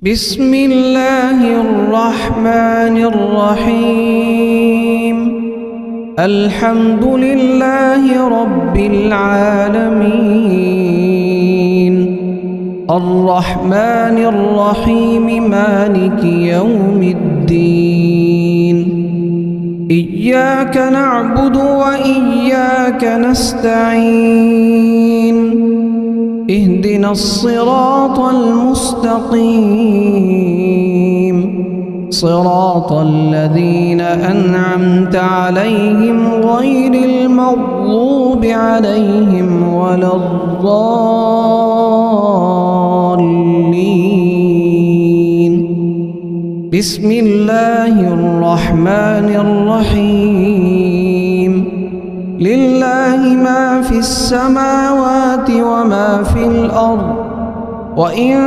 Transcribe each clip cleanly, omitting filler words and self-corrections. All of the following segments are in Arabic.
بسم الله الرحمن الرحيم. الحمد لله رب العالمين، الرحمن الرحيم، مالك يوم الدين. إياك نعبد وإياك نستعين، اهدنا الصراط المستقيم، صراط الذين أنعمت عليهم غير المغضوب عليهم ولا الضالين. بسم الله الرحمن الرحيم. لله ما في السماوات وما في الأرض، وإن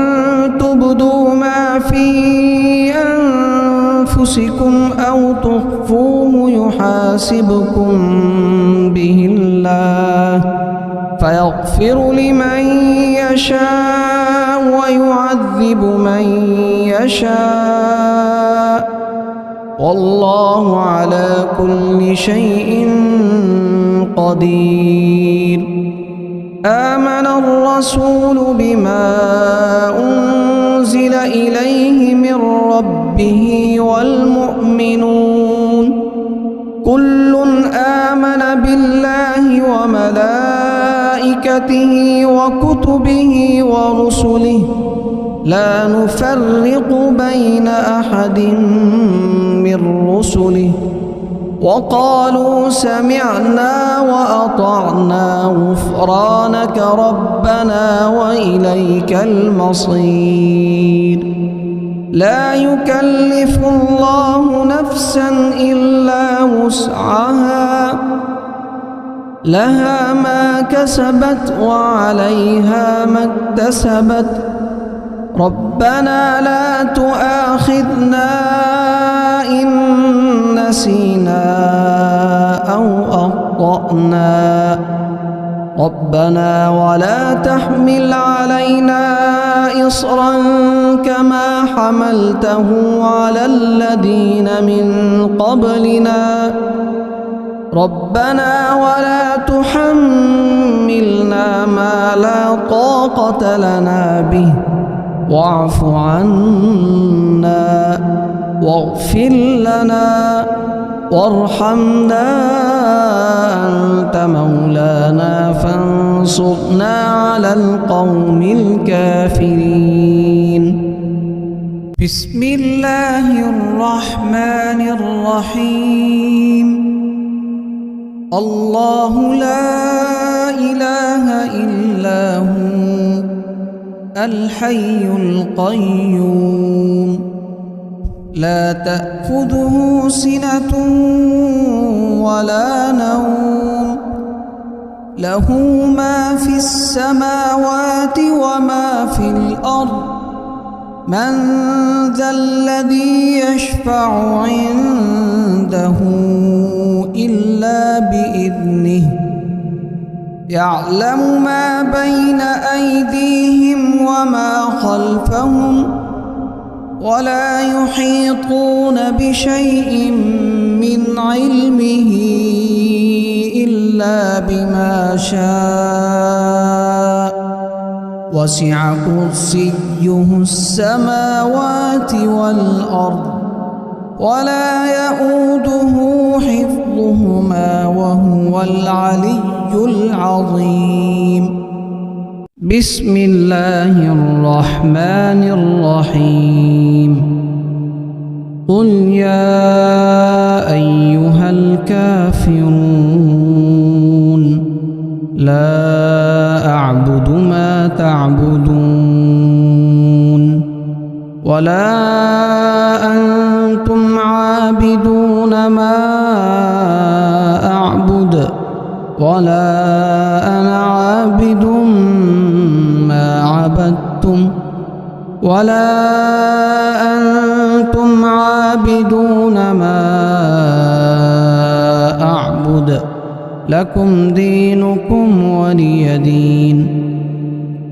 تبدوا ما في أنفسكم أو تخفوه يحاسبكم به الله، فيغفر لمن يشاء ويعذب من يشاء، والله على كل شيء قدير. آمن الرسول بما أنزل إليه من ربه والمؤمنون كل آمن بالله وملائكته وكتبه ورسله، لا نفرق بين أحد من رسله، وقالوا سمعنا وأطعنا غفرانك ربنا وإليك المصير. لا يكلف الله نفسا إلا وسعها، لها ما كسبت وعليها ما اكتسبت. ربنا لا تؤاخذنا إن نسينا أو أخطأنا، ربنا ولا تحمل علينا إصرا كما حملته على الذين من قبلنا، ربنا ولا تحملنا ما لا طاقة لنا به، واعف عنا واغفر لنا وارحمنا، أنت مولانا فانصرنا على القوم الكافرين. بسم الله الرحمن الرحيم. الله لا إله إلا هو الحي القيوم، لا تأخذه سنة ولا نوم، له ما في السماوات وما في الأرض. من ذا الذي يشفع عنده إلا بإذنه، يعلم ما بين أيديهم وما خلفهم، ولا يحيطون بشيء من علمه إلا بما شاء، وسع كرسيه السماوات والأرض، ولا يؤوده حفظهما وهو العلي العظيم. بسم الله الرحمن الرحيم. قل يا أيها الكافرون لا أعبد ما تعبدون، ولا أنتم عابدون ما أعبد، ولا أنا عابد ما عبدتم، ولا أنتم عابدون ما أعبد، لكم دينكم ولي دين.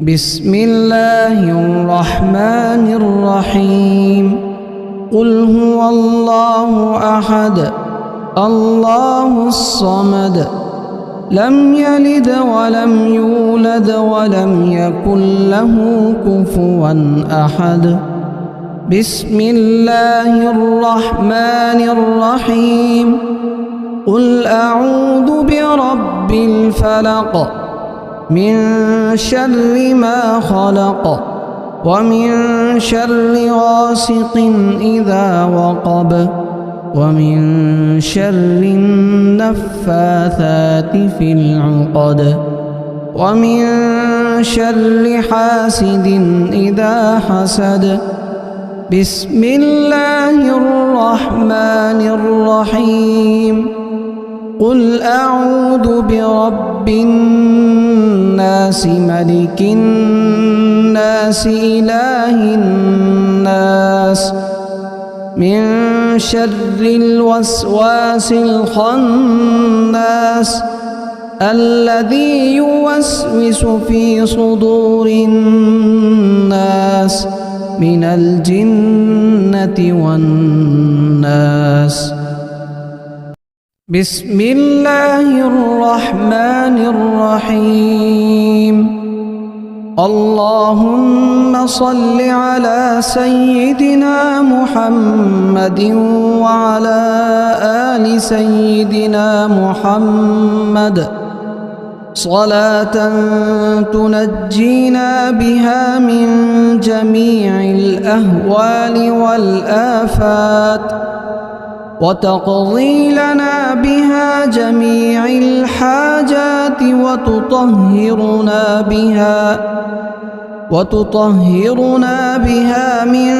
بسم الله الرحمن الرحيم قل هو الله أحد الله الصمد لم يلد ولم يولد ولم يكن له كفوا أحد بسم الله الرحمن الرحيم قل أعوذ برب الفلق من شر ما خلق ومن شر غاسق إذا وقب ومن شر النفاثات في العقد ومن شر حاسد إذا حسد بسم الله الرحمن الرحيم قل أعوذ برب الناس ملك الناس إله الناس من شر الوسواس الخناس الذي يوسوس في صدور الناس من الجنة والناس بسم الله الرحمن الرحيم اللهم صل على سيدنا محمد وعلى آل سيدنا محمد صلاة تنجينا بها من جميع الأهوال والآفات وتقضي لنا بها جميع الحاجات وتطهرنا بها من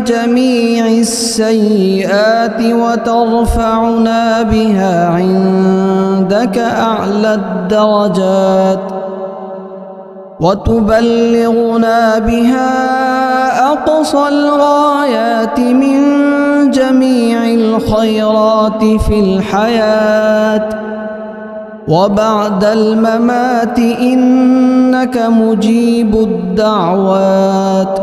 جميع السيئات وترفعنا بها عندك أعلى الدرجات وتبلغنا بها أقصى الغايات من جميع الخيرات في الحياة وبعد الممات إنك مجيب الدعوات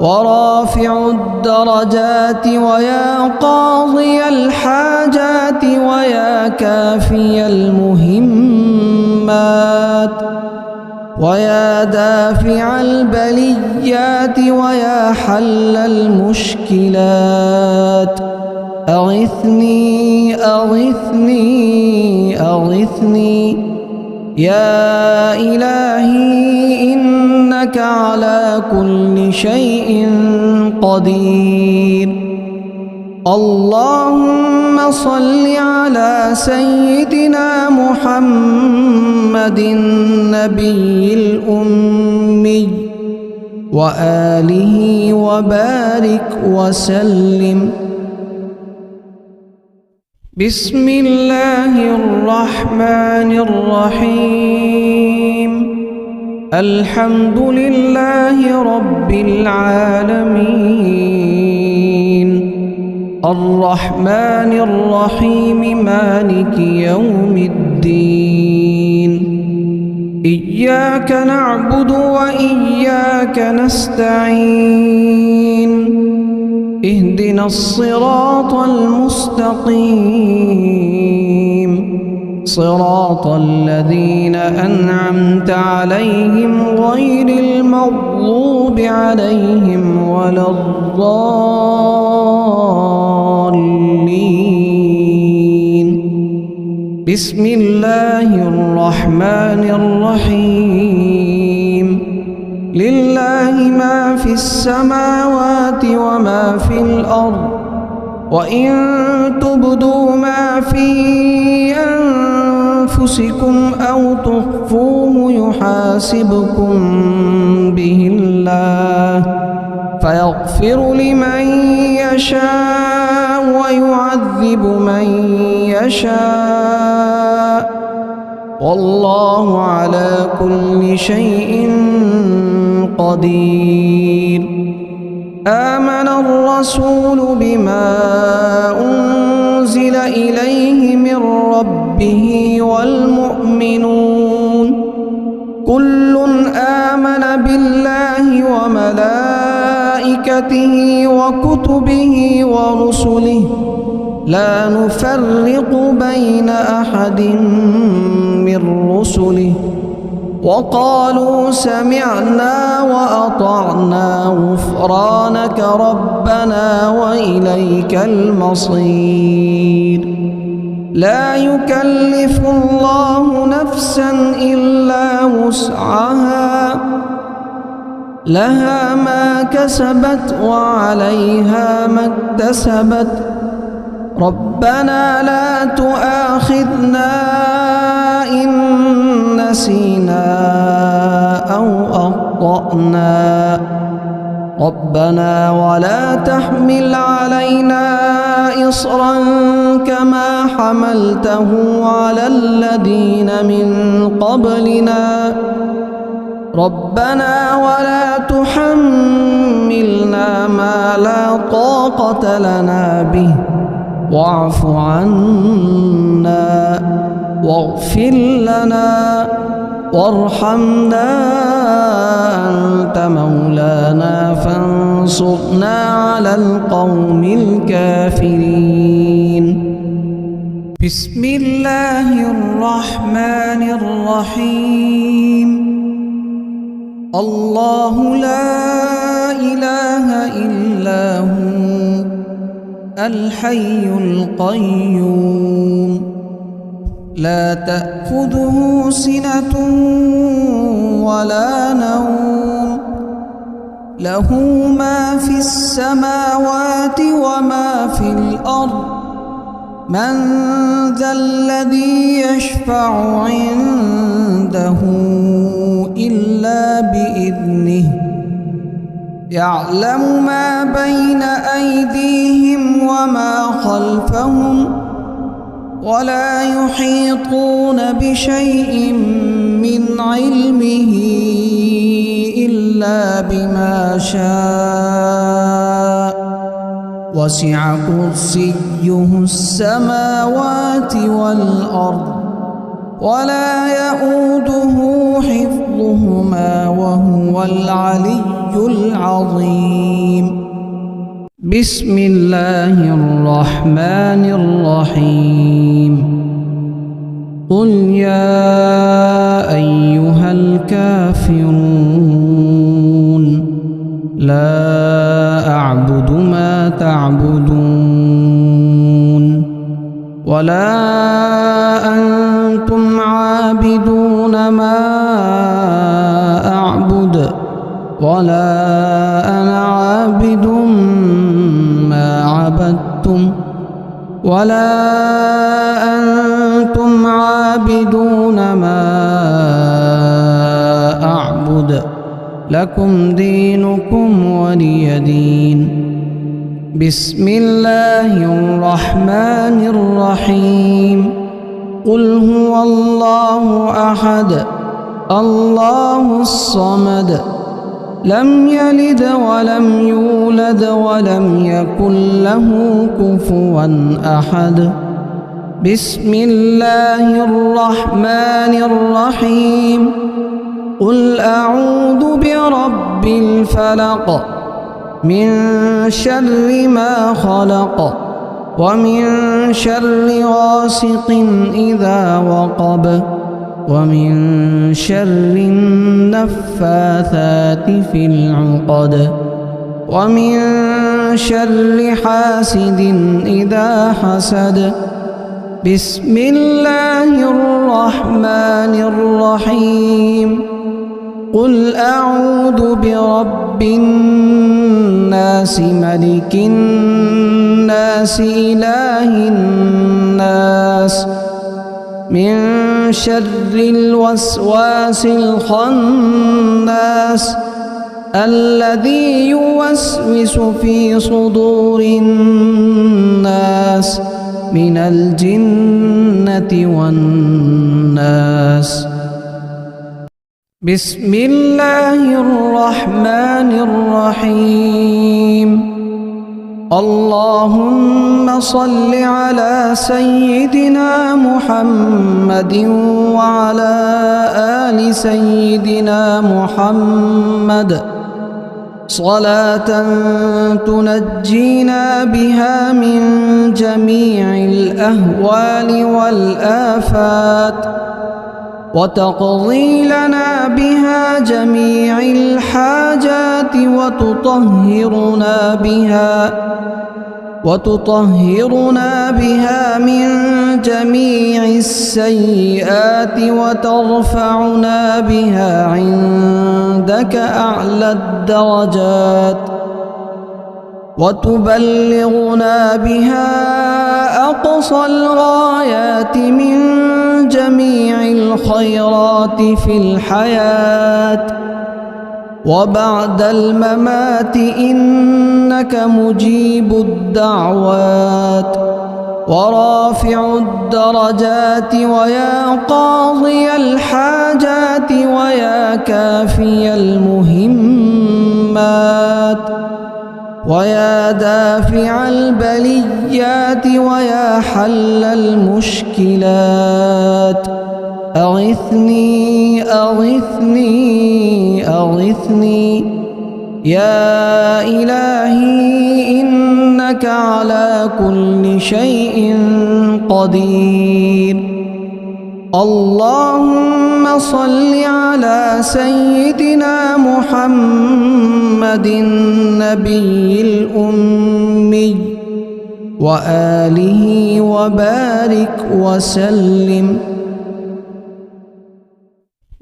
ورافع الدرجات ويا قاضي الحاجات ويا كافي المهمات ويا دافع البليات ويا حل المشكلات أغثني أغثني أغثني يا إلهي إنك على كل شيء قدير اللهم صل على سيدنا محمد النبي الأمي وآله وبارك وسلم بسم الله الرحمن الرحيم الحمد لله رب العالمين الرحمن الرحيم مالك يوم الدين إياك نعبد وإياك نستعين اهدنا الصراط المستقيم صراط الذين أنعمت عليهم غير المغضوب عليهم ولا الضالين بسم الله الرحمن الرحيم لله ما في السماوات وما في الأرض وإن تبدوا ما في أنفسكم أو تخفوه يحاسبكم به الله فيغفر لمن يشاء ويعذب من يشاء والله على كل شيء قدير آمن الرسول بما أنزل إليه من ربه والمؤمنون كل آمن وملائكته وكتبه ورسله لا نفرق بين أحد من رسله وقالوا سمعنا وأطعنا غفرانك ربنا وإليك المصير لا يكلف الله نفسا إلا وسعها لها ما كسبت وعليها ما اكتسبت ربنا لا تؤاخذنا إن نسينا أو أخطأنا ربنا ولا تحمل علينا إصرا كما حملته على الذين من قبلنا ربنا ولا تحملنا ما لا طاقة لنا به واعف عنا واغفر لنا وارحمنا أنت مولانا فانصرنا على القوم الكافرين بسم الله الرحمن الرحيم الله لا إله إلا هو الحي القيوم لا تأخذه سنة ولا نوم له ما في السماوات وما في الأرض من ذا الذي يشفع عنده إلا بإذنه يعلم ما بين أيديهم وما خلفهم ولا يحيطون بشيء من علمه إلا بما شاء وسع كرسيه السماوات والأرض ولا يؤوده حفظهما وهو العلي العظيم بسم الله الرحمن الرحيم قل يا أيها الكافرون لا أعبد ما تعبدون ولا أنتم عابدون ما أعبد ولا أنا عابد ما عبدتم ولا أنتم عابدون ما أعبد لكم دينكم ولي دين بسم الله الرحمن الرحيم قل هو الله أحد الله الصمد لم يلد ولم يولد ولم يكن له كفوا أحد بسم الله الرحمن الرحيم قل أعوذ برب الفلق من شر ما خلق ومن شر غاسق إذا وقب ومن شر النفاثات في العقد ومن شر حاسد إذا حسد بسم الله الرحمن الرحيم قل أعوذ برب الناس ملك الناس إله الناس من شر الوسواس الخناس الذي يوسوس في صدور الناس من الجنة والناس بسم الله الرحمن الرحيم اللهم صل على سيدنا محمد وعلى آل سيدنا محمد صلاة تنجينا بها من جميع الأهوال والآفات وتقضي لنا بها جميع الحاجات وتطهرنا بها من جميع السيئات وترفعنا بها عندك أعلى الدرجات وتبلغنا بها أقصى الغايات من جميع الخيرات في الحياة وبعد الممات إنك مجيب الدعوات ورافع الدرجات ويا قاضي الحاجات ويا كافي المهمات ويا دافع البليات ويا حل المشكلات أغثني أغثني أغثني يا إلهي إنك على كل شيء قدير. اللهم صل على سيدنا محمد النبي الأمي وآله وبارك وسلم.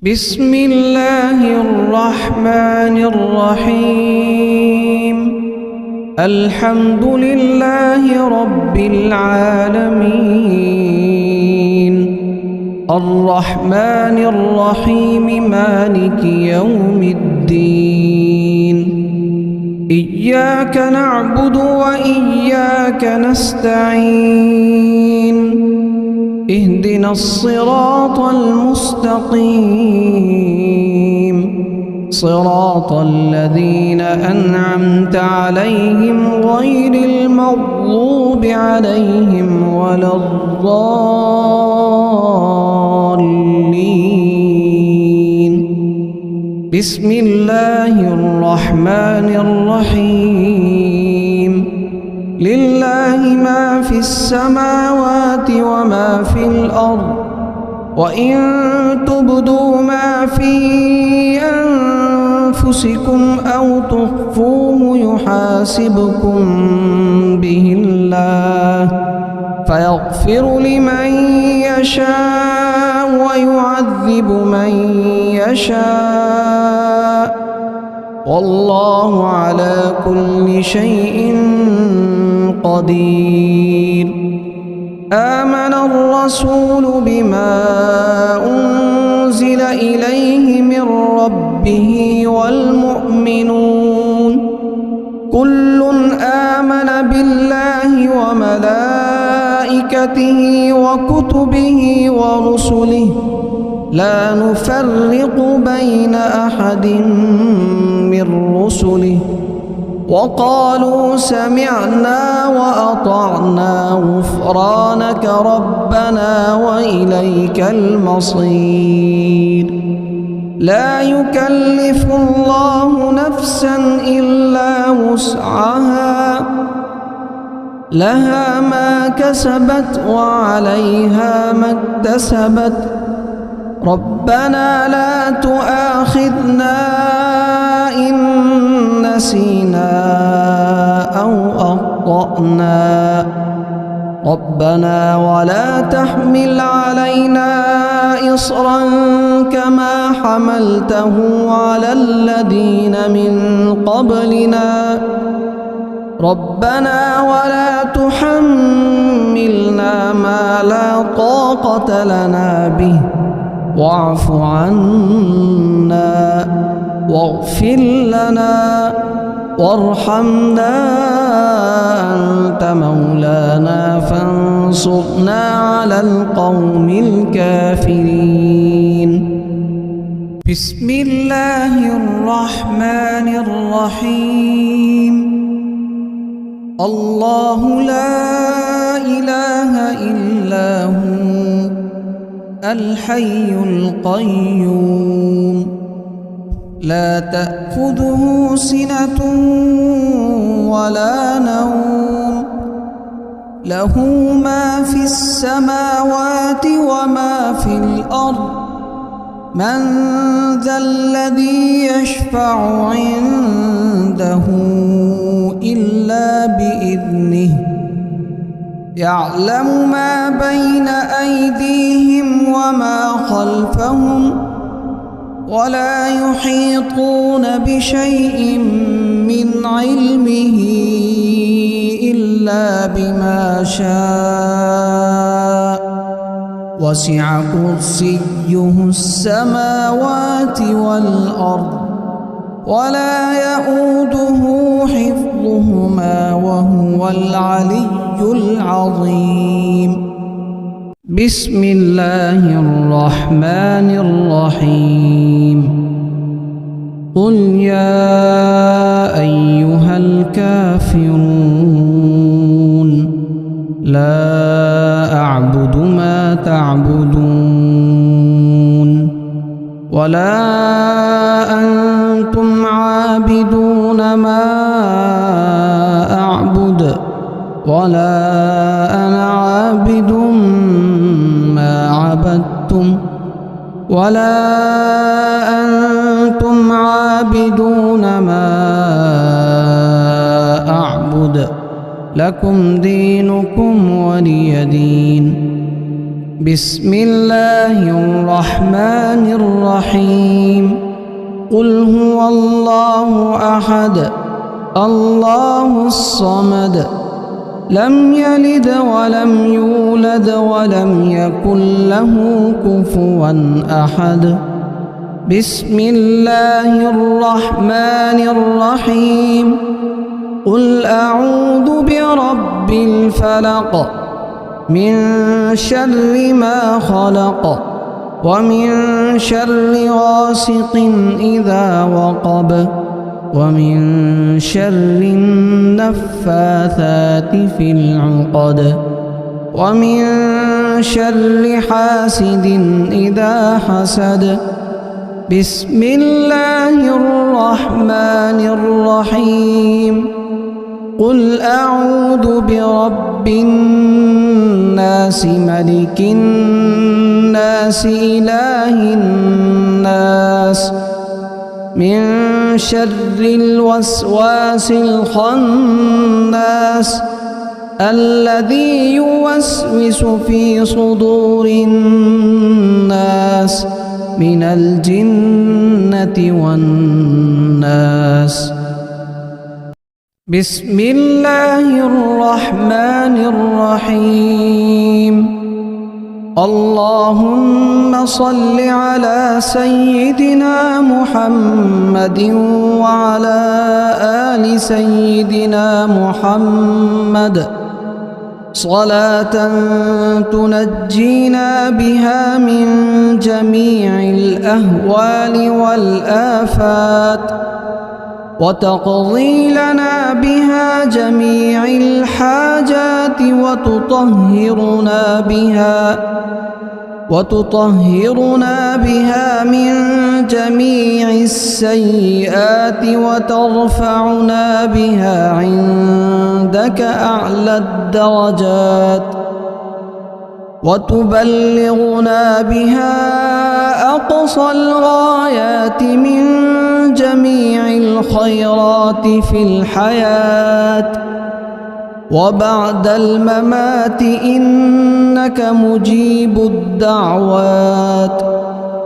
بسم الله الرحمن الرحيم. الحمد لله رب العالمين الرحمن الرحيم مالك يوم الدين. إياك نعبد وإياك نستعين. اهدنا الصراط المستقيم صراط الذين أنعمت عليهم غير المغضوب عليهم ولا الضالين. بسم الله الرحمن الرحيم. لله ما في السماوات وما في الأرض وإن تبدوا ما في أنفسكم أو تخفوه يحاسبكم به الله فيغفر لمن يشاء ويعذب من يشاء والله على كل شيء قدير. آمن الرسول بما أنزل إليه من ربه والمؤمنون كل آمن بالله وملائكته وكتبه ورسله لا نفرق بين أحد من رسله وقالوا سمعنا وأطعنا غفرانك ربنا وإليك المصير. لا يكلف الله نفسا إلا وسعها لها ما كسبت وعليها ما اكتسبت ربنا لا تؤاخذنا إن نسينا أو أخطأنا ربنا ولا تحمل علينا إصرا كما حملته على الذين من قبلنا ربنا ولا تحملنا ما لا طاقة لنا به واعف عنا واغفر لنا وارحمنا أنت مولانا فانصرنا على القوم الكافرين. بسم الله الرحمن الرحيم. الله لا إله إلا هو الحي القيوم لا تأخذه سنة ولا نوم له ما في السماوات وما في الأرض من ذا الذي يشفع عنده إلا بإذنه يعلم ما بين أيديهم وما خلفهم ولا يحيطون بشيء من علمه إلا بما شاء وسع كرسيه السماوات والأرض ولا يؤوده حفظهما وهو العلي العظيم. بسم الله الرحمن الرحيم. قل يا أيها الكافرون لا أعبد ما تعبدون ولا أنتم عابدون ما أعبد ولا أنا عابد ما عبدتم ولا أنتم عابدون ما أعبد لكم دينكم ولي دين. بسم الله الرحمن الرحيم. قل هو الله أحد الله الصمد لم يلد ولم يولد ولم يكن له كفوا أحد. بسم الله الرحمن الرحيم. قل أعوذ برب الفلق من شر ما خلق ومن شر غاسق إذا وقب ومن شر النفاثات في العقد ومن شر حاسد إذا حسد. بسم الله الرحمن الرحيم. قل أعوذ برب الناس ملك الناس إله الناس من شر الوسواس الخناس الذي يوسوس في صدور الناس من الجنة والناس. بسم الله الرحمن الرحيم. اللهم صل على سيدنا محمد وعلى آل سيدنا محمد صلاة تنجينا بها من جميع الأهوال والآفات وتقضي لنا بها جميع الحاجات وتطهرنا بها من جميع السيئات وترفعنا بها عندك أعلى الدرجات وتبلغنا بها أقصى الغايات من جميع الخيرات في الحياة وبعد الممات إنك مجيب الدعوات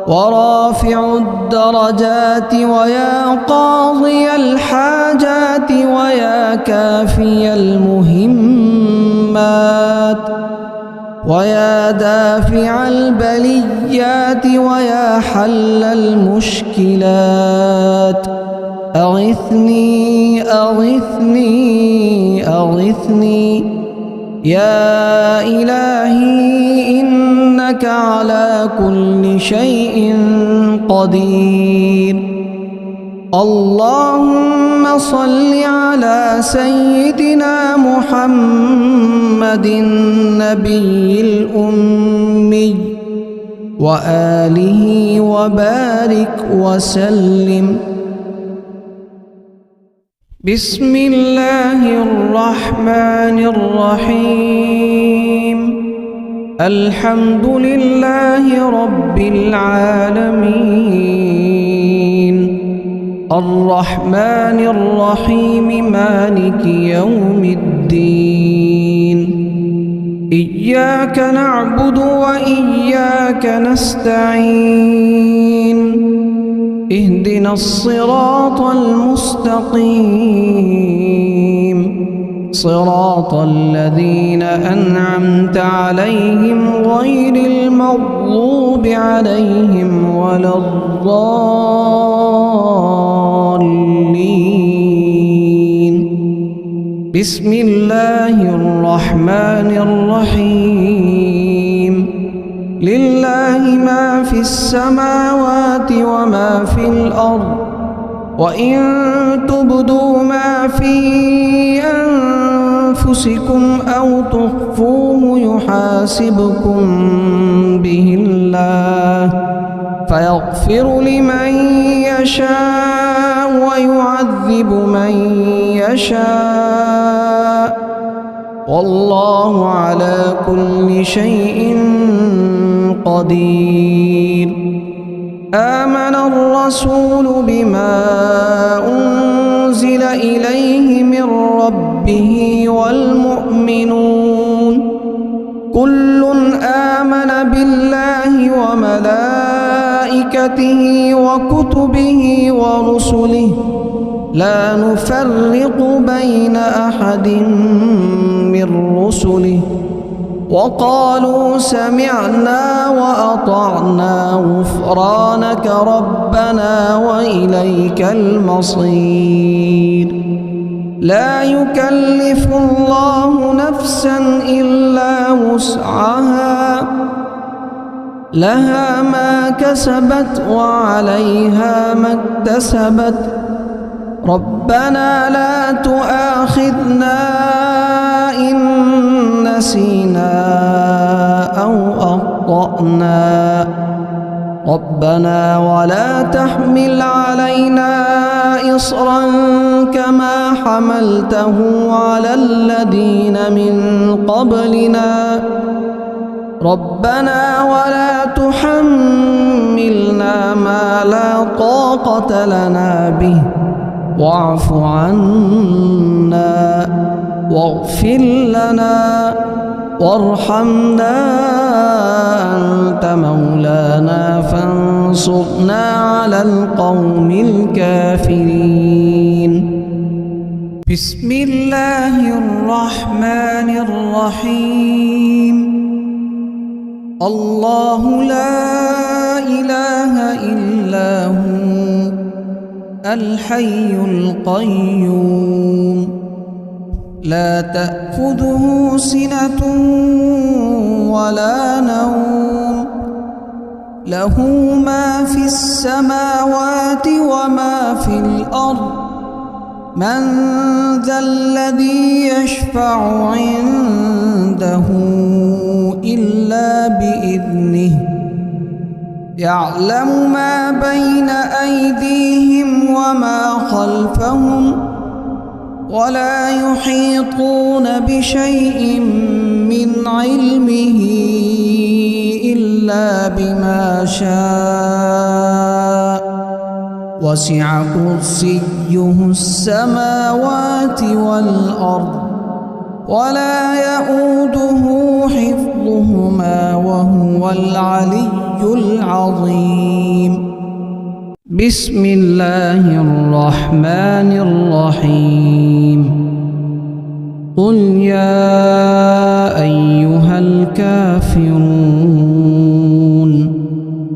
ورافع الدرجات ويا قاضي الحاجات ويا كافي المهمات ويا دافع البليات ويا حل المشكلات. أغثني أغثني أغثني يا إلهي إنك على كل شيء قدير. اللهم صل على سيدنا محمد النبي الأمي وآله وبارك وسلم. بسم الله الرحمن الرحيم. الحمد لله رب العالمين، الرحمن الرحيم، مالك يوم الدين. إياك نعبد وإياك نستعين، اهدنا الصراط المستقيم، صراط الذين أنعمت عليهم غير المغضوب عليهم ولا الضالين. بسم الله الرحمن الرحيم. لله ما في السماوات وما في الأرض، وإن تبدوا ما في أنفسكم أو تخفوه يحاسبكم به الله، فيغفر لمن يشاء ويعذب من يشاء، والله على كل شيء قدير. آمن الرسول بما أنزل إليه من ربه والمؤمنون كل آمن بالله وملائكته وكتبه ورسله لا نفرق بين أحد من رسله، وقالوا سمعنا وأطعنا غفرانك ربنا وإليك المصير. لا يكلف الله نفسا إلا وسعها، لها ما كسبت وعليها ما اكتسبت. ربنا لا تؤاخذنا إن نسينا أو أخطأنا، ربنا ولا تحمل علينا إصرا كما حملته على الذين من قبلنا، ربنا ولا تحملنا ما لا طاقة لنا به، واعف عنا واغفر لنا وارحمنا، أنت مولانا فانصرنا على القوم الكافرين. بسم الله الرحمن الرحيم. الله لا إله إلا هو الحي القيوم، لا تأخذه سنة ولا نوم، له ما في السماوات وما في الأرض. من ذا الذي يشفع عنده إلا بإذنه، يعلم ما بين أيديهم وما خلفهم، ولا يحيطون بشيء من علمه إلا بما شاء، وسع كرسيه السماوات والأرض، ولا يؤوده حفظهما وهو العلي العظيم. بسم الله الرحمن الرحيم. قل يا أيها الكافرون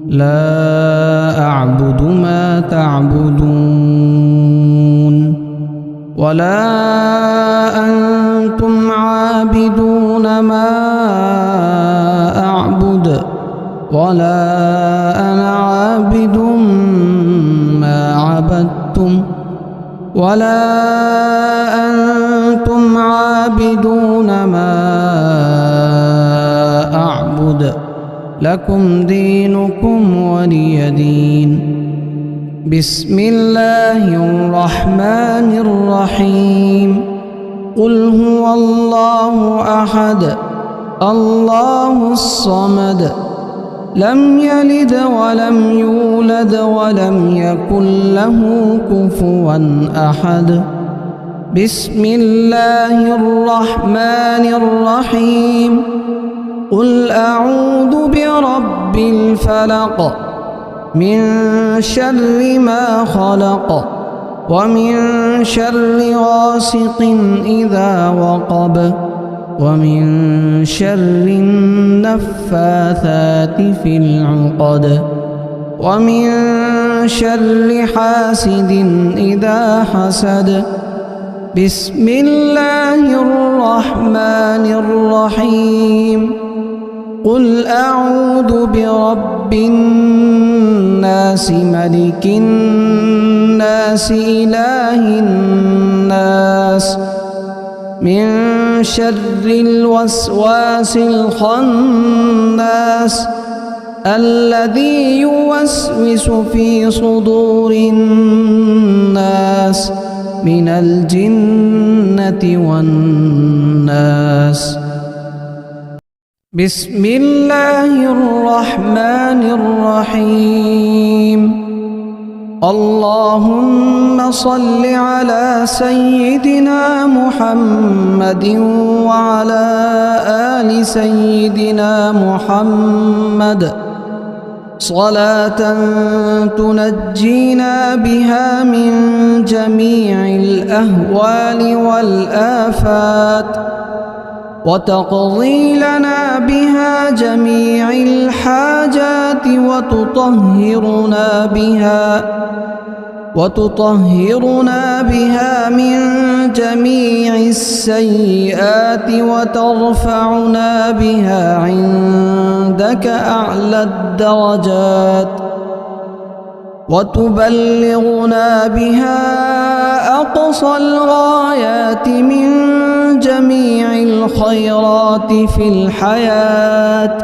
لا أعبد ما تعبدون، ولا أنتم عابدون ما أعبد، ولا أنا عابد ما عبدتم، ولا أنتم عابدون ما أعبد، لكم دينكم ولي دين. بسم الله الرحمن الرحيم. قل هو الله أحد الله الصمد لم يلد ولم يولد ولم يكن له كفوا أحد. بسم الله الرحمن الرحيم. قل أعوذ برب الفلق من شر ما خلق ومن شر غاسق إذا وقب ومن شر النفاثات في العقد ومن شر حاسد إذا حسد. بسم الله الرحمن الرحيم. قل أعوذ برب الناس ملك الناس إله الناس من شر الوسواس الخناس الذي يوسوس في صدور الناس من الجنة والناس. بسم الله الرحمن الرحيم. اللهم صل على سيدنا محمد وعلى آل سيدنا محمد صلاة تنجينا بها من جميع الأهوال والآفات وتقضي لنا بها جميع الحاجات وتطهرنا بها من جميع السيئات وترفعنا بها عندك أعلى الدرجات وتبلغنا بها أقصى الغايات من جميع الخيرات في الحياة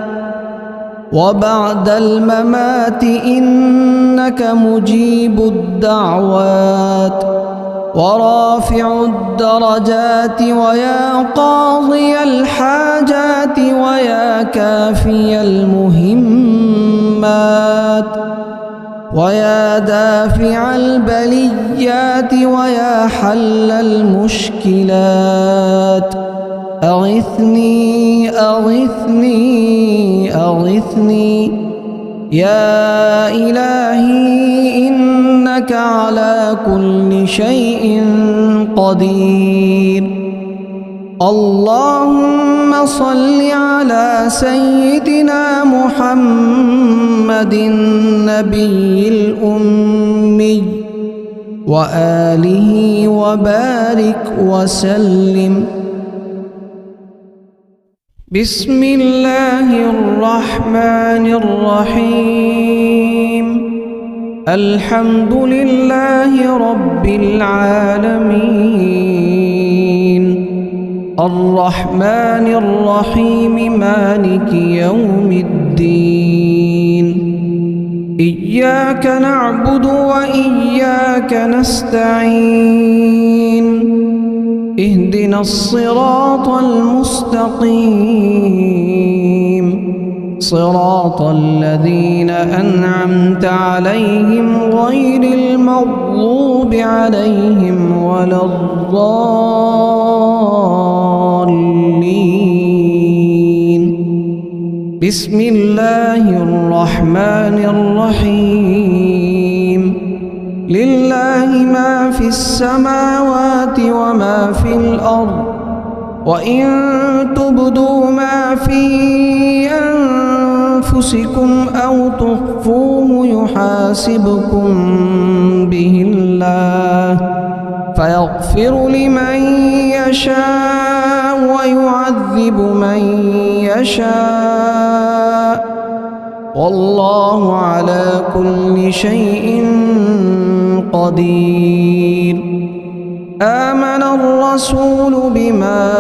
وبعد الممات إنك مجيب الدعوات ورافع الدرجات ويا قاضي الحاجات ويا كافي المهمات ويا دافع البليات ويا حل المشكلات. أغثني أغثني أغثني يا إلهي إنك على كل شيء قدير. اللهم صل على سيدنا محمد النبي الأمي وآله وبارك وسلم. بسم الله الرحمن الرحيم. الحمد لله رب العالمين الرحمن الرحيم مالك يوم الدين. إياك نعبد وإياك نستعين. اهدنا الصراط المستقيم صراط الذين أنعمت عليهم غير المغضوب عليهم ولا الضالين. بسم الله الرحمن الرحيم. لله ما في السماوات وما في الأرض وإن تبدوا ما في أنفسكم أو تخفوه يحاسبكم به الله فيغفر لمن يشاء ويعذب من يشاء والله على كل شيء قدير. آمن الرسول بما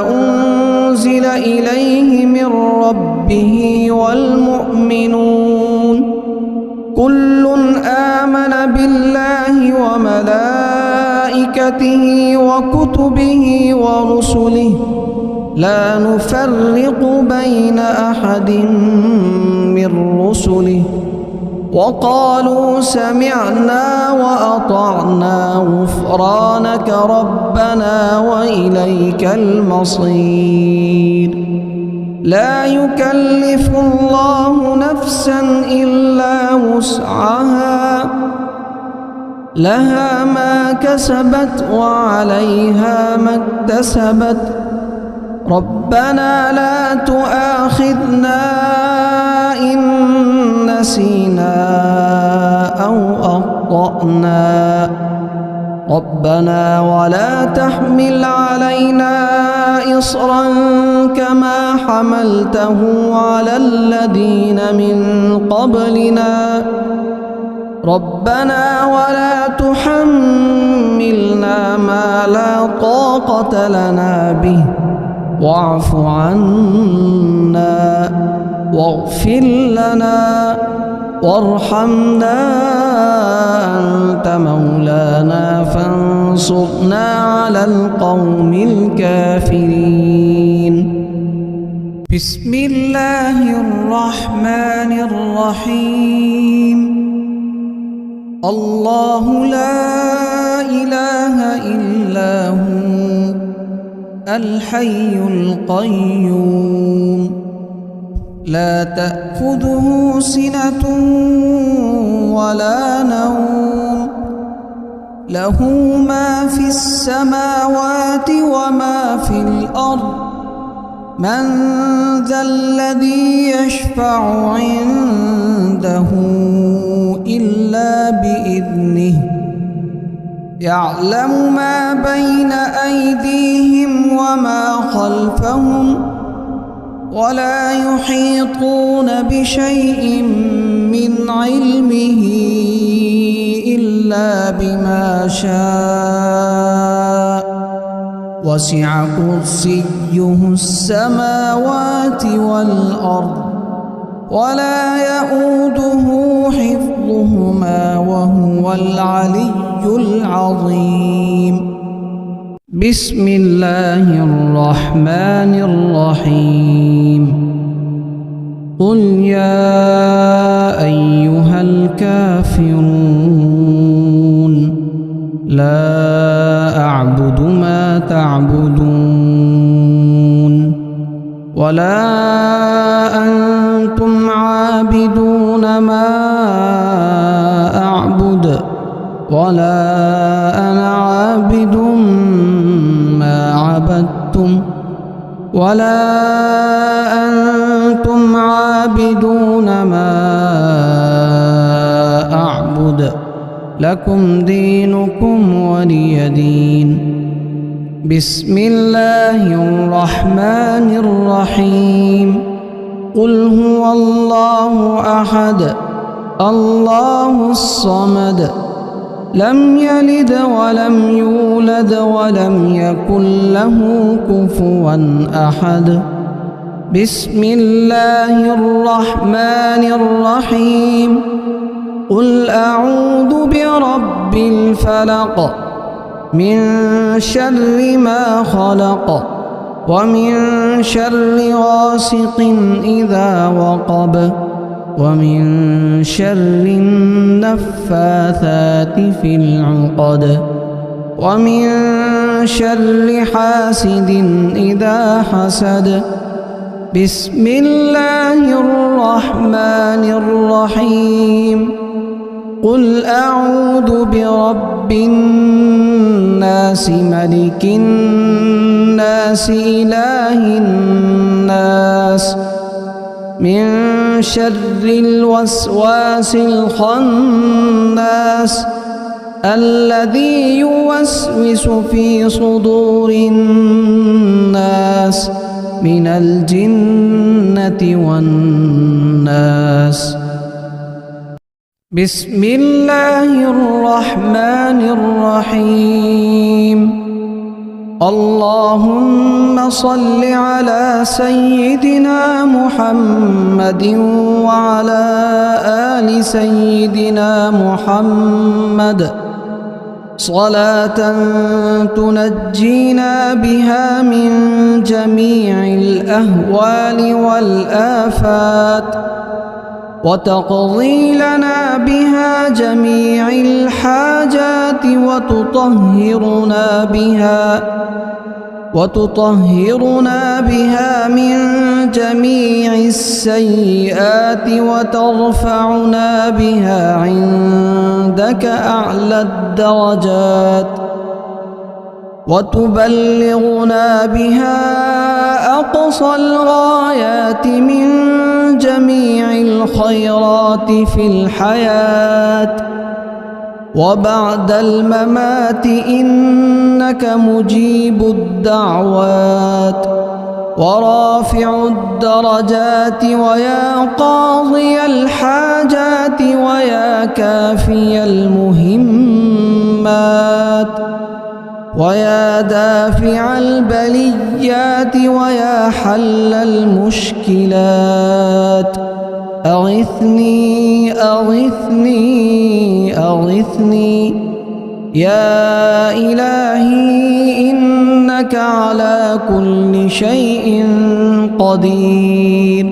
أنزل إليه من ربه والمؤمنون كل آمن بالله وملائكته وكتبه ورسله لا نفرق بين أحد من رسله وقالوا سمعنا وأطعنا غفرانك ربنا وإليك المصير لا يكلف الله نفسا إلا وسعها لها ما كسبت وعليها ما اكتسبت ربنا لا تؤاخذنا إن نسينا أو أخطأنا ربنا ولا تحمل علينا إصرا كما حملته على الذين من قبلنا ربنا ولا تحملنا ما لا طاقة لنا به واعف عنا واغفر لنا وارحمنا أنت مولانا فانصرنا على القوم الكافرين بسم الله الرحمن الرحيم الله لا إله إلا هو الحي القيوم لا تأخذه سنة ولا نوم له ما في السماوات وما في الأرض من ذا الذي يشفع عنده إلا بإذنه يعلم ما بين أيديهم وما خلفهم ولا يحيطون بشيء من علمه إلا بما شاء وسع كرسيه السماوات والأرض ولا يؤوده حفظهما وهو العلي العظيم بسم الله الرحمن الرحيم قل يا أيها الكافرون لا أعبد ما تعبدون ولا أنتم عابدون ما أعبد ولا أنا عابد ما عبدتم ولا أنتم عابدون ما أعبد لكم دينكم ولي دين بسم الله الرحمن الرحيم قل هو الله أحد الله الصمد لم يلد ولم يولد ولم يكن له كفوا أحد بسم الله الرحمن الرحيم قل أعوذ برب الفلق من شر ما خلق ومن شر غاسق إذا وقب ومن شر النفاثات في العقد ومن شر حاسد إذا حسد بسم الله الرحمن الرحيم قل أعوذ برب الناس ملك الناس إله الناس من شر الوسواس الخناس الذي يوسوس في صدور الناس من الجنة والناس بسم الله الرحمن الرحيم اللهم صل على سيدنا محمد وعلى آل سيدنا محمد صلاة تنجينا بها من جميع الأهوال والآفات وتقضي لنا بها جميع الحاجات وتطهرنا بها من جميع السيئات وترفعنا بها عندك أعلى الدرجات وتبلغنا بها أقصى الغايات من جميع الخيرات في الحياة وبعد الممات إنك مجيب الدعوات ورافع الدرجات ويا قاضي الحاجات ويا كافي المهمات ويا دافع البليات ويا حل المشكلات أغثني أغثني أغثني يا إلهي إنك على كل شيء قدير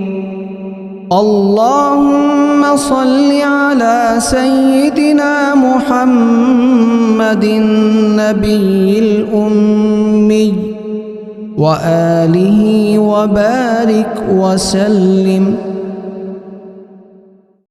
اللهم صل على سيدنا محمد النبي الأمي وآله وبارك وسلم